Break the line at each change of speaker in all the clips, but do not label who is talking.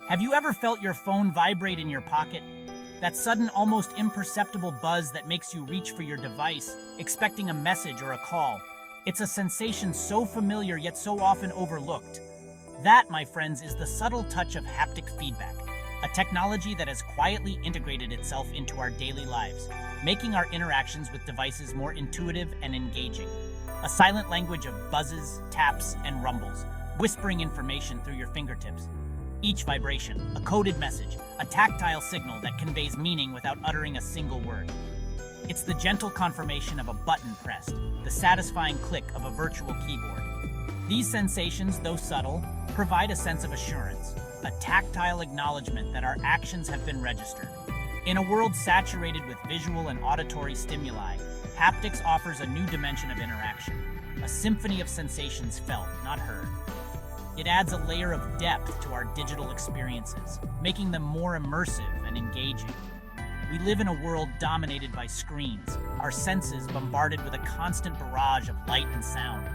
Have you ever felt your phone vibrate in your pocket? That sudden, almost imperceptible buzz that makes you reach for your device, expecting a message or a call. It's a sensation so familiar yet so often overlooked. That, my friends, is the subtle touch of haptic feedback, a technology that has quietly integrated itself into our daily lives, making our interactions with devices more intuitive and engaging. A silent language of buzzes, taps, and rumbles, whispering information through your fingertips. Each vibration, a coded message, a tactile signal that conveys meaning without uttering a single word. It's the gentle confirmation of a button pressed, the satisfying click of a virtual keyboard. These sensations, though subtle, provide a sense of assurance, a tactile acknowledgement that our actions have been registered. In a world saturated with visual and auditory stimuli, haptics offers a new dimension of interaction, a symphony of sensations felt, not heard. It adds a layer of depth to our digital experiences, making them more immersive and engaging. We live in a world dominated by screens, our senses bombarded with a constant barrage of light and sound.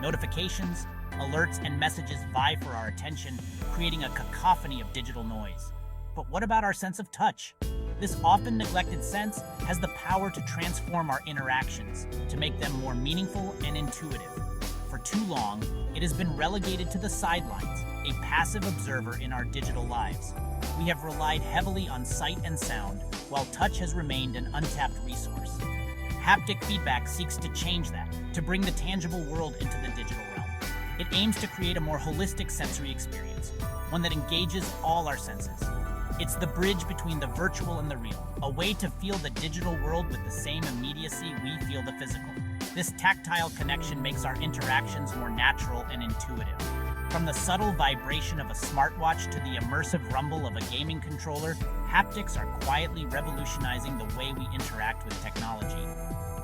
Notifications, alerts, and messages vie for our attention, creating a cacophony of digital noise. But what about our sense of touch? This often neglected sense has the power to transform our interactions, to make them more meaningful and intuitive. For too long, it has been relegated to the sidelines, a passive observer in our digital lives. We have relied heavily on sight and sound, while touch has remained an untapped resource. Haptic feedback seeks to change that, to bring the tangible world into the digital realm. It aims to create a more holistic sensory experience, one that engages all our senses. It's the bridge between the virtual and the real, a way to feel the digital world with the same immediacy we feel the physical. This tactile connection makes our interactions more natural and intuitive. From the subtle vibration of a smartwatch to the immersive rumble of a gaming controller, haptics are quietly revolutionizing the way we interact with technology.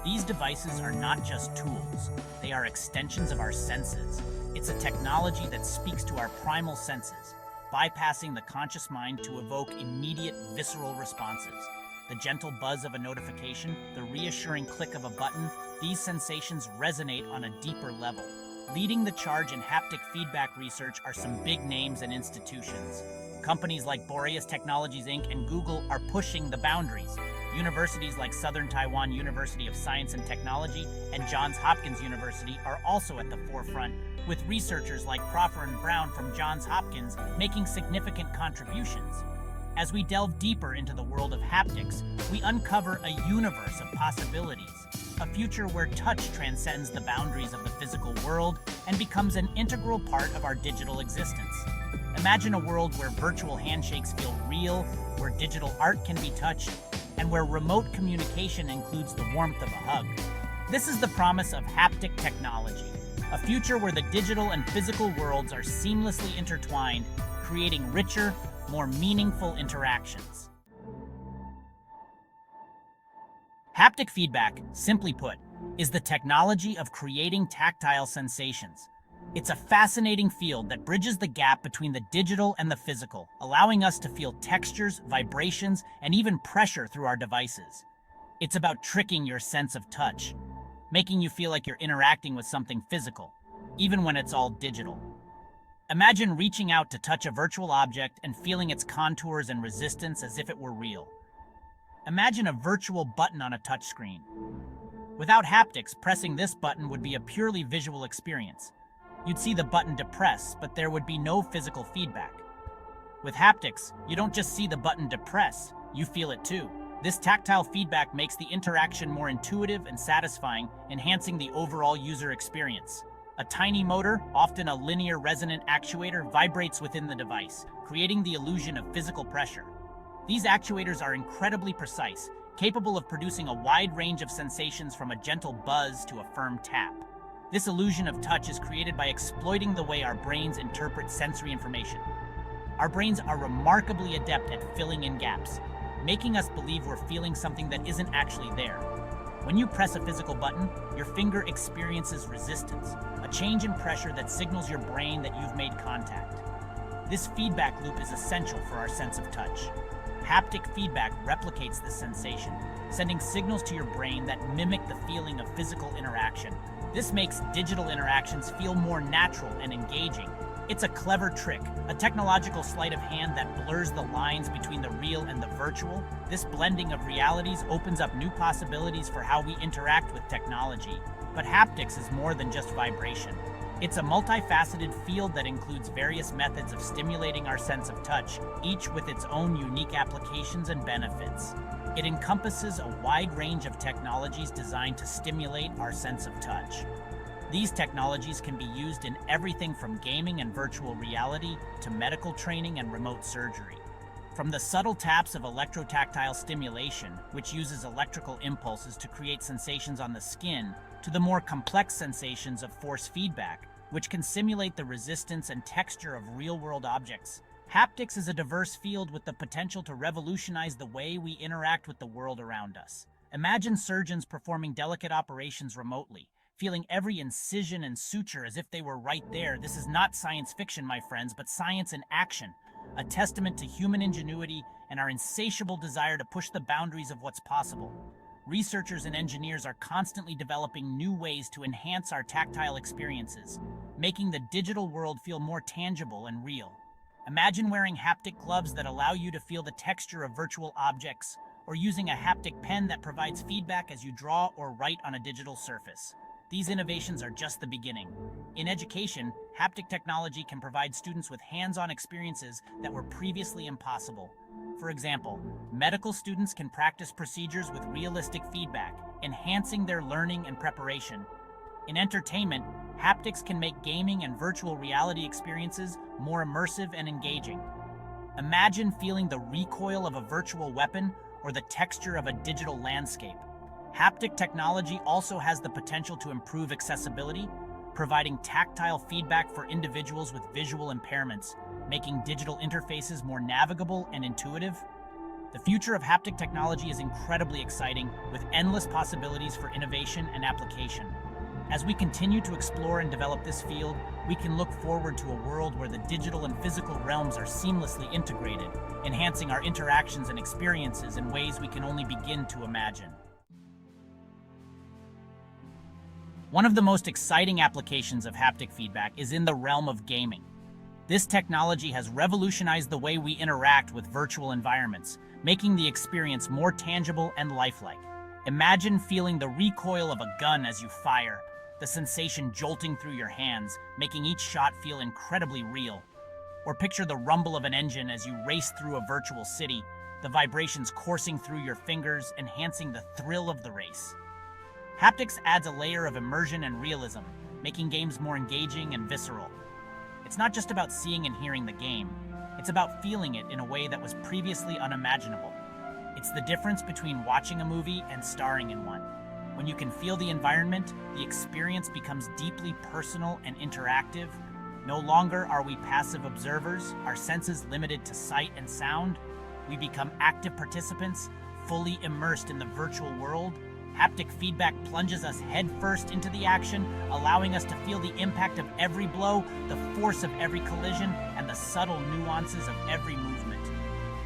These devices are not just tools, they are extensions of our senses. It's a technology that speaks to our primal senses, bypassing the conscious mind to evoke immediate, visceral responses. The gentle buzz of a notification, the reassuring click of a button, these sensations resonate on a deeper level. Leading the charge in haptic feedback research are some big names and institutions. Companies like Boreas Technologies Inc. and Google are pushing the boundaries. Universities like Southern Taiwan University of Science and Technology and Johns Hopkins University are also at the forefront, with researchers like Crawford and Brown from Johns Hopkins making significant contributions. As we delve deeper into the world of haptics, we uncover a universe of possibilities, a future where touch transcends the boundaries of the physical world and becomes an integral part of our digital existence. Imagine a world where virtual handshakes feel real, where digital art can be touched, and where remote communication includes the warmth of a hug. This is the promise of haptic technology, a future where the digital and physical worlds are seamlessly intertwined, creating richer, more meaningful interactions. Haptic feedback, simply put, is the technology of creating tactile sensations. It's a fascinating field that bridges the gap between the digital and the physical, allowing us to feel textures, vibrations, and even pressure through our devices. It's about tricking your sense of touch, making you feel like you're interacting with something physical, even when it's all digital. Imagine reaching out to touch a virtual object and feeling its contours and resistance as if it were real. Imagine a virtual button on a touchscreen. Without haptics, pressing this button would be a purely visual experience. You'd see the button depress, but there would be no physical feedback. With haptics, you don't just see the button depress, you feel it too. This tactile feedback makes the interaction more intuitive and satisfying, enhancing the overall user experience. A tiny motor, often a linear resonant actuator, vibrates within the device, creating the illusion of physical pressure. These actuators are incredibly precise, capable of producing a wide range of sensations from a gentle buzz to a firm tap. This illusion of touch is created by exploiting the way our brains interpret sensory information. Our brains are remarkably adept at filling in gaps, making us believe we're feeling something that isn't actually there. When you press a physical button, your finger experiences resistance, a change in pressure that signals your brain that you've made contact. This feedback loop is essential for our sense of touch. Haptic feedback replicates this sensation, sending signals to your brain that mimic the feeling of physical interaction. This makes digital interactions feel more natural and engaging, It's a clever trick, a technological sleight of hand that blurs the lines between the real and the virtual. This blending of realities opens up new possibilities for how we interact with technology. But haptics is more than just vibration. It's a multifaceted field that includes various methods of stimulating our sense of touch, each with its own unique applications and benefits. It encompasses a wide range of technologies designed to stimulate our sense of touch. These technologies can be used in everything from gaming and virtual reality to medical training and remote surgery. From the subtle taps of electrotactile stimulation, which uses electrical impulses to create sensations on the skin, to the more complex sensations of force feedback, which can simulate the resistance and texture of real-world objects. Haptics is a diverse field with the potential to revolutionize the way we interact with the world around us. Imagine surgeons performing delicate operations remotely, feeling every incision and suture as if they were right there. This is not science fiction, my friends, but science in action, a testament to human ingenuity and our insatiable desire to push the boundaries of what's possible. Researchers and engineers are constantly developing new ways to enhance our tactile experiences, making the digital world feel more tangible and real. Imagine wearing haptic gloves that allow you to feel the texture of virtual objects, or using a haptic pen that provides feedback as you draw or write on a digital surface. These innovations are just the beginning. In education, haptic technology can provide students with hands-on experiences that were previously impossible. For example, medical students can practice procedures with realistic feedback, enhancing their learning and preparation. In entertainment, haptics can make gaming and virtual reality experiences more immersive and engaging. Imagine feeling the recoil of a virtual weapon or the texture of a digital landscape. Haptic technology also has the potential to improve accessibility, providing tactile feedback for individuals with visual impairments, making digital interfaces more navigable and intuitive. The future of haptic technology is incredibly exciting, with endless possibilities for innovation and application. As we continue to explore and develop this field, we can look forward to a world where the digital and physical realms are seamlessly integrated, enhancing our interactions and experiences in ways we can only begin to imagine. One of the most exciting applications of haptic feedback is in the realm of gaming. This technology has revolutionized the way we interact with virtual environments, making the experience more tangible and lifelike. Imagine feeling the recoil of a gun as you fire, the sensation jolting through your hands, making each shot feel incredibly real. Or picture the rumble of an engine as you race through a virtual city, the vibrations coursing through your fingers, enhancing the thrill of the race. Haptics adds a layer of immersion and realism, making games more engaging and visceral. It's not just about seeing and hearing the game, it's about feeling it in a way that was previously unimaginable. It's the difference between watching a movie and starring in one. When you can feel the environment, the experience becomes deeply personal and interactive. No longer are we passive observers, our senses limited to sight and sound. We become active participants, fully immersed in the virtual world. Haptic feedback plunges us headfirst into the action, allowing us to feel the impact of every blow, the force of every collision, and the subtle nuances of every movement.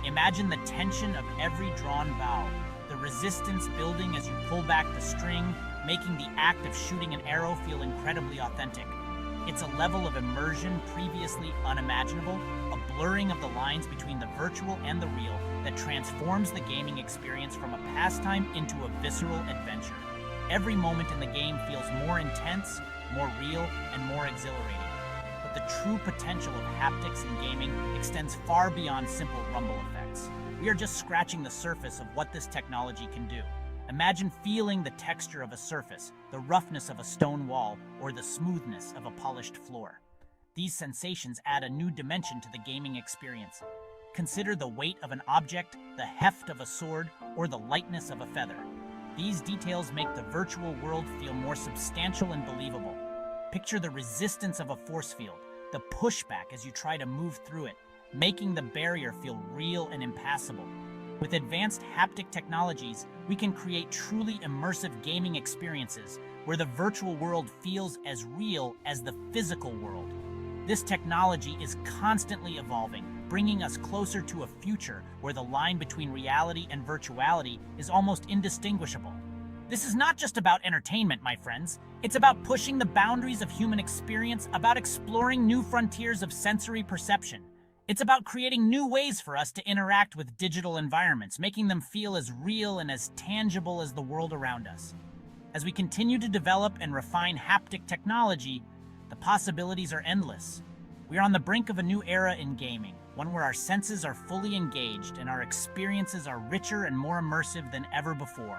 Imagine the tension of every drawn bow, the resistance building as you pull back the string, making the act of shooting an arrow feel incredibly authentic. It's a level of immersion previously unimaginable, a blurring of the lines between the virtual and the real that transforms the gaming experience from a pastime into a visceral adventure. Every moment in the game feels more intense, more real, and more exhilarating. But the true potential of haptics in gaming extends far beyond simple rumble effects. We are just scratching the surface of what this technology can do. Imagine feeling the texture of a surface, the roughness of a stone wall, or the smoothness of a polished floor. These sensations add a new dimension to the gaming experience. Consider the weight of an object, the heft of a sword, or the lightness of a feather. These details make the virtual world feel more substantial and believable. Picture the resistance of a force field, the pushback as you try to move through it, making the barrier feel real and impassable. With advanced haptic technologies, we can create truly immersive gaming experiences where the virtual world feels as real as the physical world. This technology is constantly evolving, bringing us closer to a future where the line between reality and virtuality is almost indistinguishable. This is not just about entertainment, my friends. It's about pushing the boundaries of human experience, about exploring new frontiers of sensory perception. It's about creating new ways for us to interact with digital environments, making them feel as real and as tangible as the world around us. As we continue to develop and refine haptic technology, the possibilities are endless. We are on the brink of a new era in gaming, one where our senses are fully engaged and our experiences are richer and more immersive than ever before.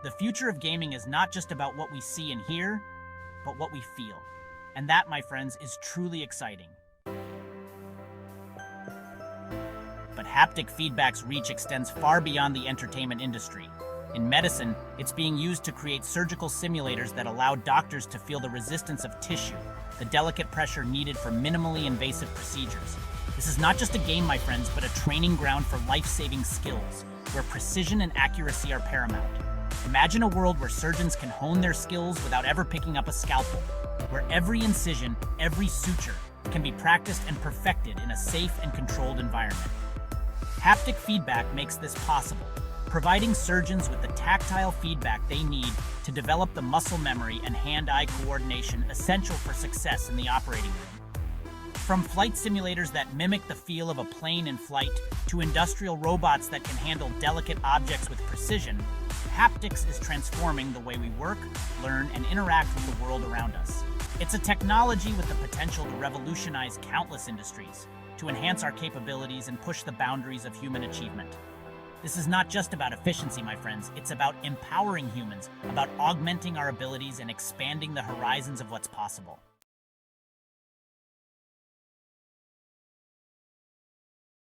The future of gaming is not just about what we see and hear, but what we feel. And that, my friends, is truly exciting. But haptic feedback's reach extends far beyond the entertainment industry. In medicine, it's being used to create surgical simulators that allow doctors to feel the resistance of tissue, the delicate pressure needed for minimally invasive procedures. This is not just a game, my friends, but a training ground for life-saving skills, where precision and accuracy are paramount. Imagine a world where surgeons can hone their skills without ever picking up a scalpel, where every incision, every suture, can be practiced and perfected in a safe and controlled environment. Haptic feedback makes this possible, providing surgeons with the tactile feedback they need to develop the muscle memory and hand-eye coordination essential for success in the operating room. From flight simulators that mimic the feel of a plane in flight to industrial robots that can handle delicate objects with precision, haptics is transforming the way we work, learn, and interact with the world around us. It's a technology with the potential to revolutionize countless industries, to enhance our capabilities and push the boundaries of human achievement. This is not just about efficiency, my friends. It's about empowering humans, about augmenting our abilities and expanding the horizons of what's possible.